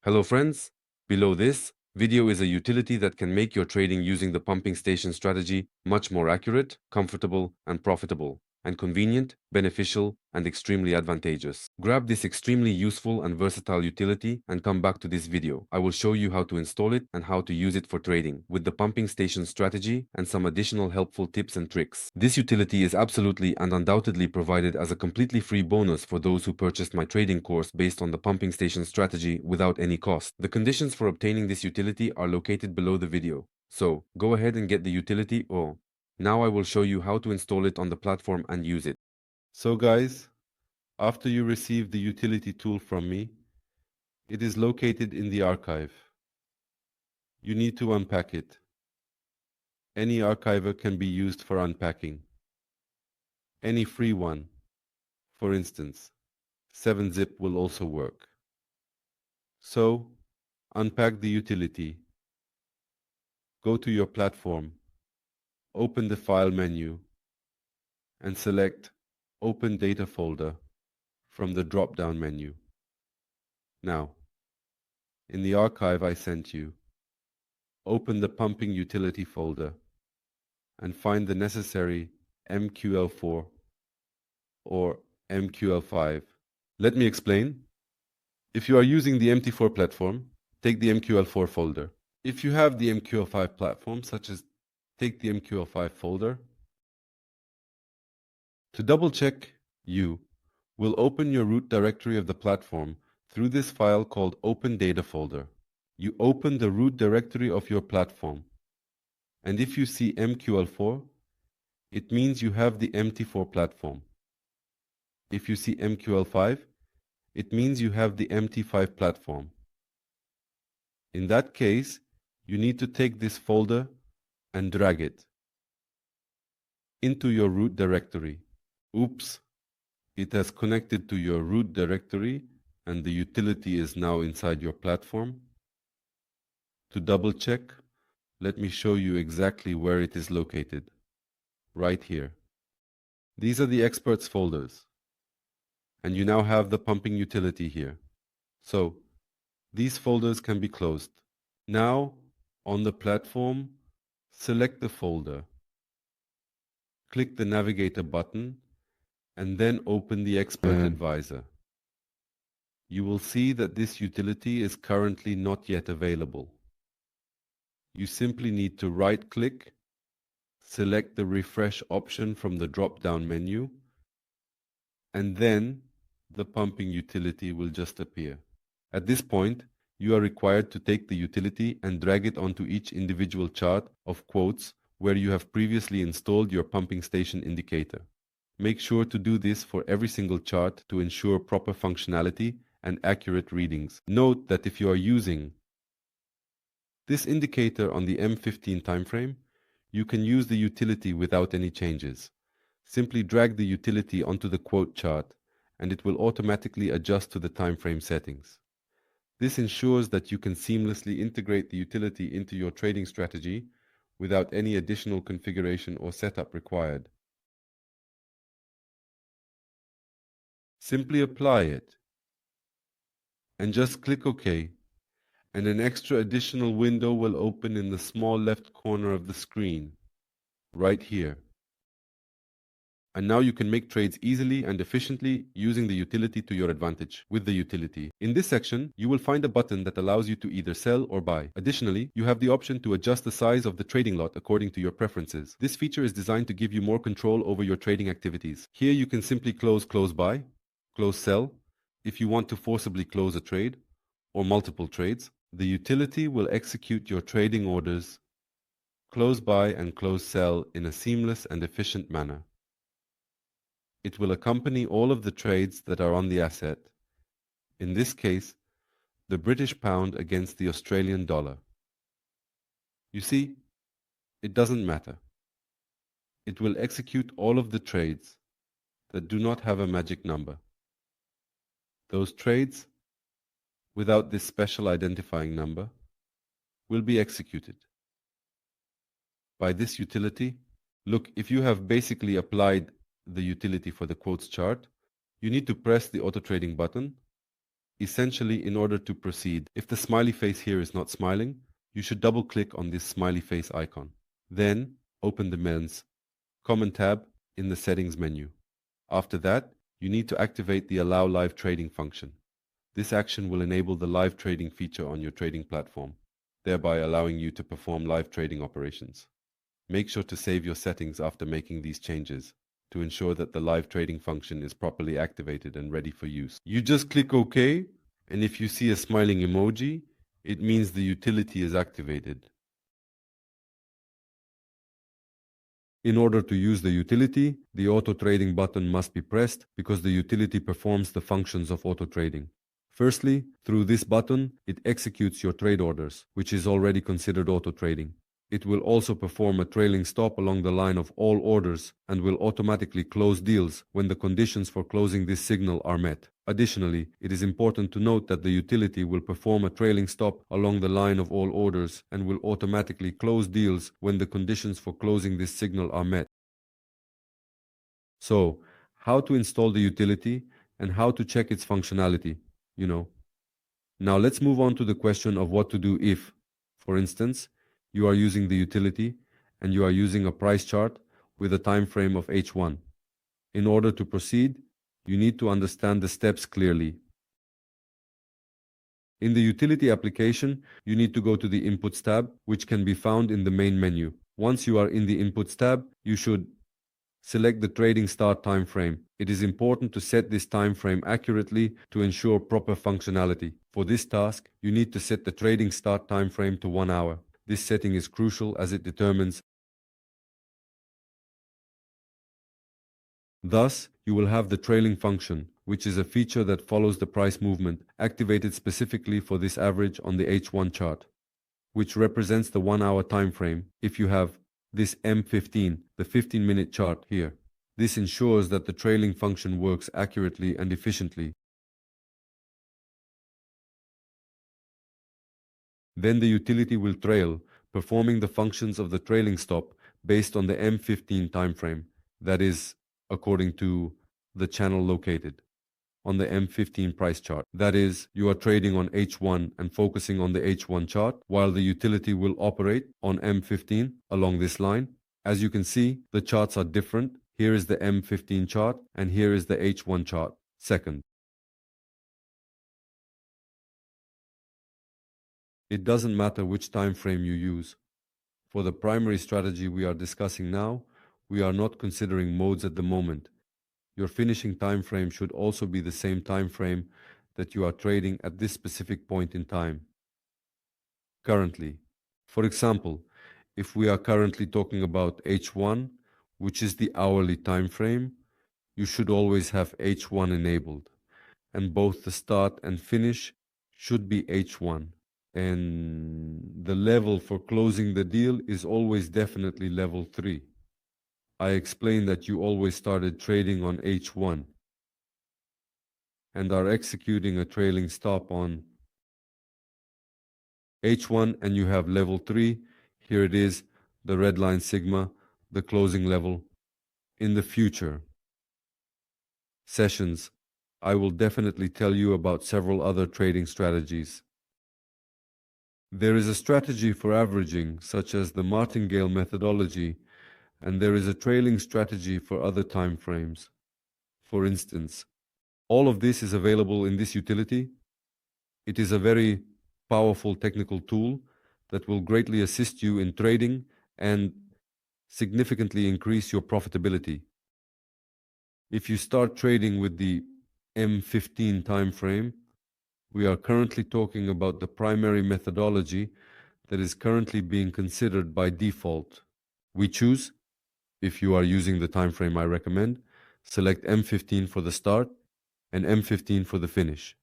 Hello friends, below this video is a utility that can make your trading using the pumping station strategy much more accurate, comfortable, and profitable, and convenient, beneficial, and extremely advantageous. Grab this extremely useful and versatile utility and come back to this video. I will show you how to install it and how to use it for trading with the pumping station strategy and some additional helpful tips and tricks. This utility is absolutely and undoubtedly provided as a completely free bonus for those who purchased my trading course based on the pumping station strategy without any cost. The conditions for obtaining this utility are located below the video. So, go ahead and get the utility. Now I will show you how to install it on the platform and use it. So guys, after you receive the utility tool from me, it is located in the archive. You need to unpack it. Any archiver can be used for unpacking. Any free one, for instance, 7-zip will also work. So, unpack the utility. Go to your platform, open the File menu, and select Open Data Folder from the drop-down menu. Now, in the archive I sent you, open the Pumping Utility folder and find the necessary MQL4 or MQL5. Let me explain. If you are using the MT4 platform, take the MQL4 folder. If you have the MQL5 platform, such as take the MQL5 folder. To double check, you will open your root directory of the platform through this file called Open Data folder. You open the root directory of your platform, and if you see MQL4, it means you have the MT4 platform. If you see MQL5, it means you have the MT5 platform. In that case, you need to take this folder and drag it into your root directory. Oops, it has connected to your root directory and the utility is now inside your platform. To double check, let me show you exactly where it is located. Right here. These are the experts folders. And you now have the pumping utility here. So, these folders can be closed. Now, on the platform, select the folder. Click the Navigator button and then open the Expert Advisor. You will see that this utility is currently not yet available. You simply need to right-click, select the Refresh option from the drop-down menu, and then the pumping utility will just appear. At this point, you are required to take the utility and drag it onto each individual chart of quotes where you have previously installed your pumping station indicator. Make sure to do this for every single chart to ensure proper functionality and accurate readings. Note that if you are using this indicator on the M15 timeframe, you can use the utility without any changes. Simply drag the utility onto the quote chart and it will automatically adjust to the timeframe settings. This ensures that you can seamlessly integrate the utility into your trading strategy without any additional configuration or setup required. Simply apply it and just click OK, and an extra additional window will open in the small left corner of the screen, right here. And now you can make trades easily and efficiently using the utility to your advantage. With the utility, in this section, you will find a button that allows you to either sell or buy. Additionally, you have the option to adjust the size of the trading lot according to your preferences. This feature is designed to give you more control over your trading activities. Here you can simply close buy, close sell, if you want to forcibly close a trade, or multiple trades. The utility will execute your trading orders, close buy and close sell in a seamless and efficient manner. It will accompany all of the trades that are on the asset, in this case, the British pound against the Australian dollar. You see, it doesn't matter. It will execute all of the trades that do not have a magic number. Those trades, without this special identifying number, will be executed. By this utility, look, if you have basically applied the utility for the quotes chart, you need to press the auto trading button. Essentially, in order to proceed, if the smiley face here is not smiling, you should double-click on this smiley face icon. Then, open the Men's Common tab in the Settings menu. After that, you need to activate the Allow Live Trading function. This action will enable the live trading feature on your trading platform, thereby allowing you to perform live trading operations. Make sure to save your settings after making these changes to ensure that the live trading function is properly activated and ready for use. You just click OK, and if you see a smiling emoji, it means the utility is activated. In order to use the utility, the auto trading button must be pressed because the utility performs the functions of auto trading. Firstly, through this button, it executes your trade orders, which is already considered auto trading. It will also perform a trailing stop along the line of all orders and will automatically close deals when the conditions for closing this signal are met. Additionally, it is important to note that the utility will perform a trailing stop along the line of all orders and will automatically close deals when the conditions for closing this signal are met. So, how to install the utility and how to check its functionality, Now let's move on to the question of what to do if, for instance, you are using the utility and you are using a price chart with a time frame of H1. In order to proceed, you need to understand the steps clearly. In the utility application, you need to go to the Inputs tab, which can be found in the main menu. Once you are in the Inputs tab, you should select the trading start time frame. It is important to set this time frame accurately to ensure proper functionality. For this task, you need to set the trading start time frame to 1 hour. This setting is crucial as it determines. Thus, you will have the trailing function, which is a feature that follows the price movement, activated specifically for this average on the H1 chart, which represents the 1 hour time frame. If you have this M15, the 15-minute chart here, this ensures that the trailing function works accurately and efficiently. Then the utility will trail, performing the functions of the trailing stop based on the M15 timeframe, that is, according to the channel located on the M15 price chart. That is, you are trading on H1 and focusing on the H1 chart, while the utility will operate on M15 along this line. As you can see, the charts are different. Here is the M15 chart and here is the H1 chart. Second, it doesn't matter which time frame you use. For the primary strategy we are discussing now, we are not considering modes at the moment. Your finishing time frame should also be the same time frame that you are trading at this specific point in time. Currently, for example, if we are currently talking about H1, which is the hourly time frame, you should always have H1 enabled, and both the start and finish should be H1. And the level for closing the deal is always definitely level 3. I explained that you always started trading on H1 and are executing a trailing stop on H1 and you have level 3. Here it is, the red line sigma, the closing level. In the future sessions, I will definitely tell you about several other trading strategies. There is a strategy for averaging, such as the martingale methodology, and there is a trailing strategy for other time frames. For instance, all of this is available in this utility. It is a very powerful technical tool that will greatly assist you in trading and significantly increase your profitability. If you start trading with the M15 time frame, we are currently talking about the primary methodology that is currently being considered by default. We choose, if you are using the time frame I recommend, select M15 for the start and M15 for the finish.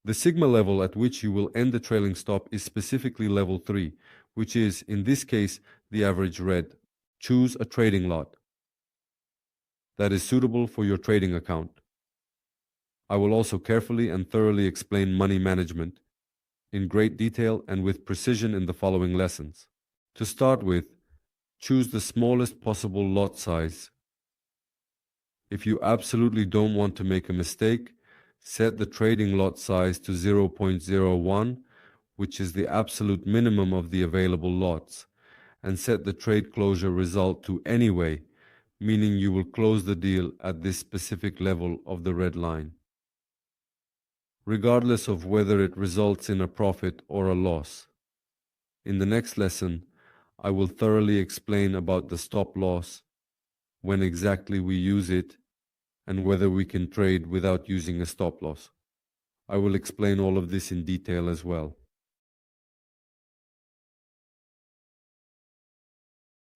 The sigma level at which you will end the trailing stop is specifically level 3, which is, in this case, the average red. Choose a trading lot that is suitable for your trading account. I will also carefully and thoroughly explain money management in great detail and with precision in the following lessons. To start with, Choose the smallest possible lot size. If you absolutely don't want to make a mistake, set the trading lot size to 0.01, which is the absolute minimum of the available lots, and set the trade closure result to anyway, meaning you will close the deal at this specific level of the red line, regardless of whether it results in a profit or a loss. In the next lesson, I will thoroughly explain about the stop loss, when exactly we use it, and whether we can trade without using a stop loss. I will explain all of this in detail as well.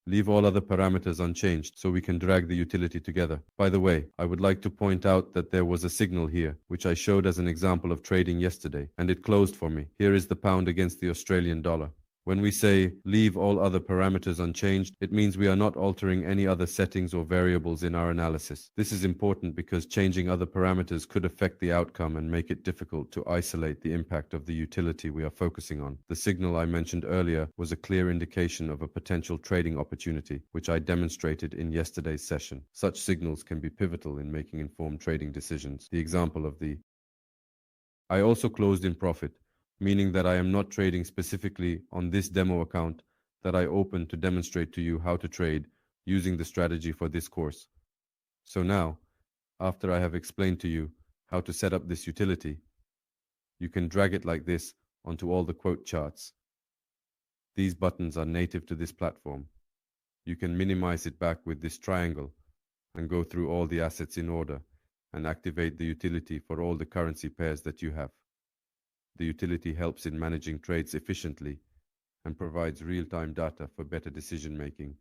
Leave all other parameters unchanged so we can drag the utility together. By the way, I would like to point out that there was a signal here, which I showed as an example of trading yesterday, and it closed for me. Here is the pound against the Australian dollar. When we say leave all other parameters unchanged, it means we are not altering any other settings or variables in our analysis. This is important because changing other parameters could affect the outcome and make it difficult to isolate the impact of the utility we are focusing on. The signal I mentioned earlier was a clear indication of a potential trading opportunity, which I demonstrated in yesterday's session. Such signals can be pivotal in making informed trading decisions. The example of the I also closed in profit, meaning that I am not trading specifically on this demo account that I opened to demonstrate to you how to trade using the strategy for this course. So now, after I have explained to you how to set up this utility, you can drag it like this onto all the quote charts. These buttons are native to this platform. You can minimize it back with this triangle and go through all the assets in order and activate the utility for all the currency pairs that you have. The utility helps in managing trades efficiently and provides real-time data for better decision-making,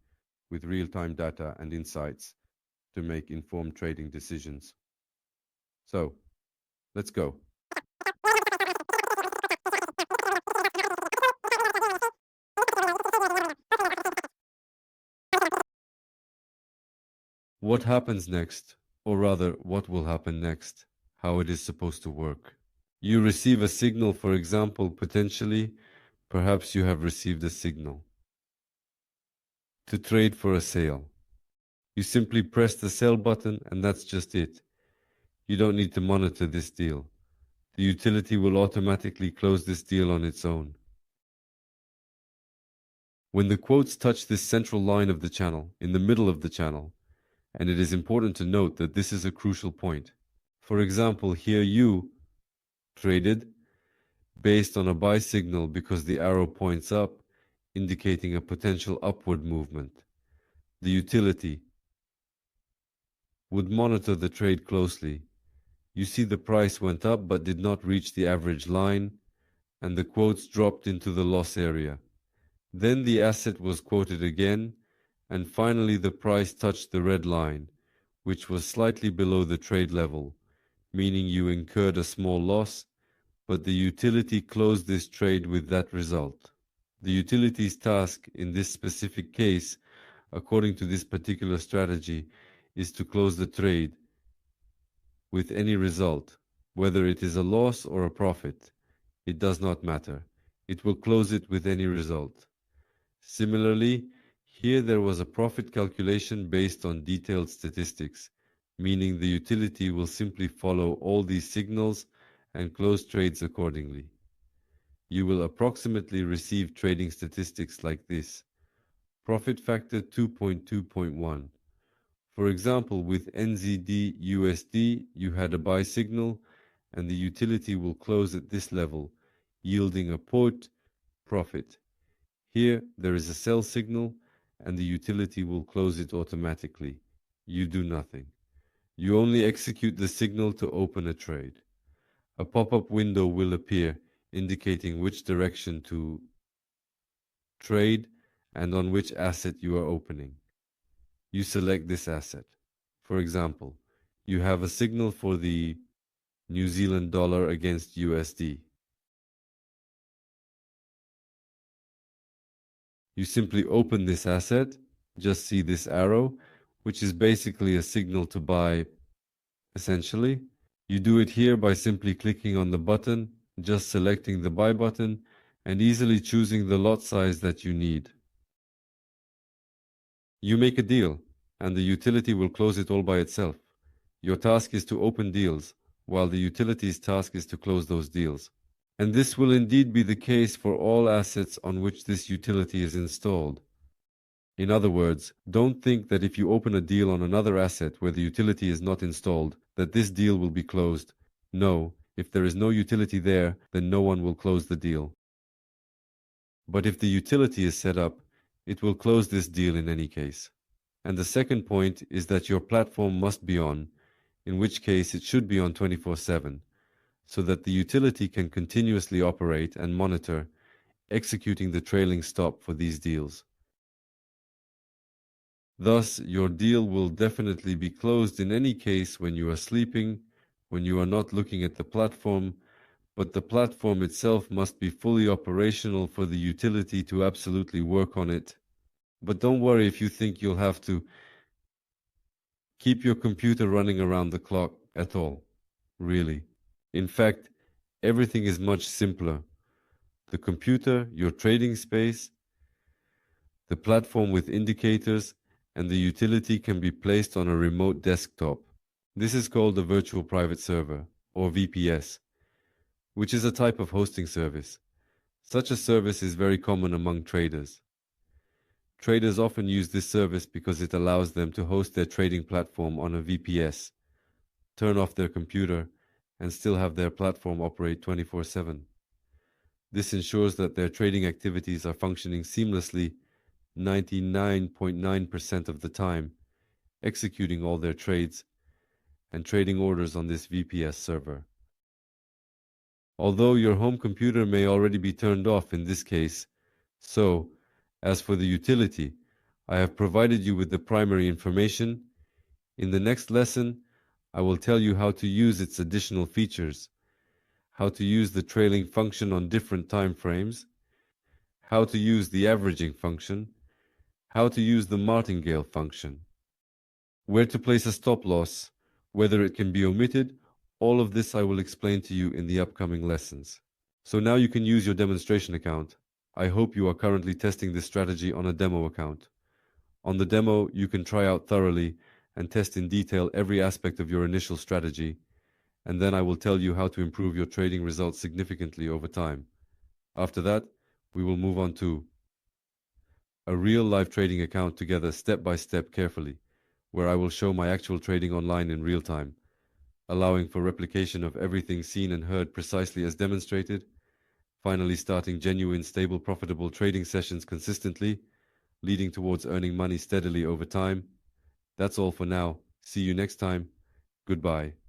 with real-time data and insights to make informed trading decisions. So, let's go. What happens next, or rather, what will happen next, how it is supposed to work. You receive a signal, for example, potentially, perhaps you have received a signal to trade for a sale. You simply press the sell button and that's just it. You don't need to monitor this deal. The utility will automatically close this deal on its own. When the quotes touch this central line of the channel, in the middle of the channel, and it is important to note that this is a crucial point. For example, here you traded based on a buy signal because the arrow points up, indicating a potential upward movement. The utility would monitor the trade closely. You see the price went up but did not reach the average line, and the quotes dropped into the loss area. Then the asset was quoted again, and finally the price touched the red line, which was slightly below the trade level, meaning you incurred a small loss, but the utility closed this trade with that result. The utility's task in this specific case, according to this particular strategy, is to close the trade with any result, whether it is a loss or a profit. It does not matter. It will close it with any result. Similarly, here there was a profit calculation based on detailed statistics, meaning the utility will simply follow all these signals and close trades accordingly. You will approximately receive trading statistics like this. Profit factor 2.2.1. For example, with NZD USD, you had a buy signal and the utility will close at this level, yielding a put profit. Here, there is a sell signal and the utility will close it automatically. You do nothing. You only execute the signal to open a trade. A pop-up window will appear indicating which direction to trade and on which asset you are opening. You select this asset. For example, you have a signal for the New Zealand dollar against USD. You simply open this asset, just see this arrow, which is basically a signal to buy, essentially. You do it here by simply clicking on the button, just selecting the buy button, and easily choosing the lot size that you need. You make a deal, and the utility will close it all by itself. Your task is to open deals, while the utility's task is to close those deals. And this will indeed be the case for all assets on which this utility is installed. In other words, don't think that if you open a deal on another asset where the utility is not installed, that this deal will be closed. No, if there is no utility there, then no one will close the deal. But if the utility is set up, it will close this deal in any case. And the second point is that your platform must be on, in which case it should be on 24/7, so that the utility can continuously operate and monitor, executing the trailing stop for these deals. Thus, your deal will definitely be closed in any case when you are sleeping, when you are not looking at the platform, but the platform itself must be fully operational for the utility to absolutely work on it. But don't worry if you think you'll have to keep your computer running around the clock at all, really. In fact, everything is much simpler. The computer, your trading space, the platform with indicators, and the utility can be placed on a remote desktop. This is called a virtual private server, or VPS, which is a type of hosting service. Such a service is very common among traders. Traders often use this service because it allows them to host their trading platform on a VPS, turn off their computer, and still have their platform operate 24/7. This ensures that their trading activities are functioning seamlessly 99.9% of the time, executing all their trades and trading orders on this VPS server. Although your home computer may already be turned off in this case, so, as for the utility, I have provided you with the primary information. In the next lesson, I will tell you how to use its additional features, how to use the trailing function on different time frames, how to use the averaging function, how to use the martingale function, where to place a stop loss, whether it can be omitted. All of this I will explain to you in the upcoming lessons. So now you can use your demonstration account. I hope you are currently testing this strategy on a demo account. On the demo, you can try out thoroughly and test in detail every aspect of your initial strategy, and then I will tell you how to improve your trading results significantly over time. After that, we will move on to a real live trading account together step by step carefully, where I will show my actual trading online in real time, allowing for replication of everything seen and heard precisely as demonstrated, finally starting genuine, stable, profitable trading sessions consistently, leading towards earning money steadily over time. That's all for now. See you next time. Goodbye.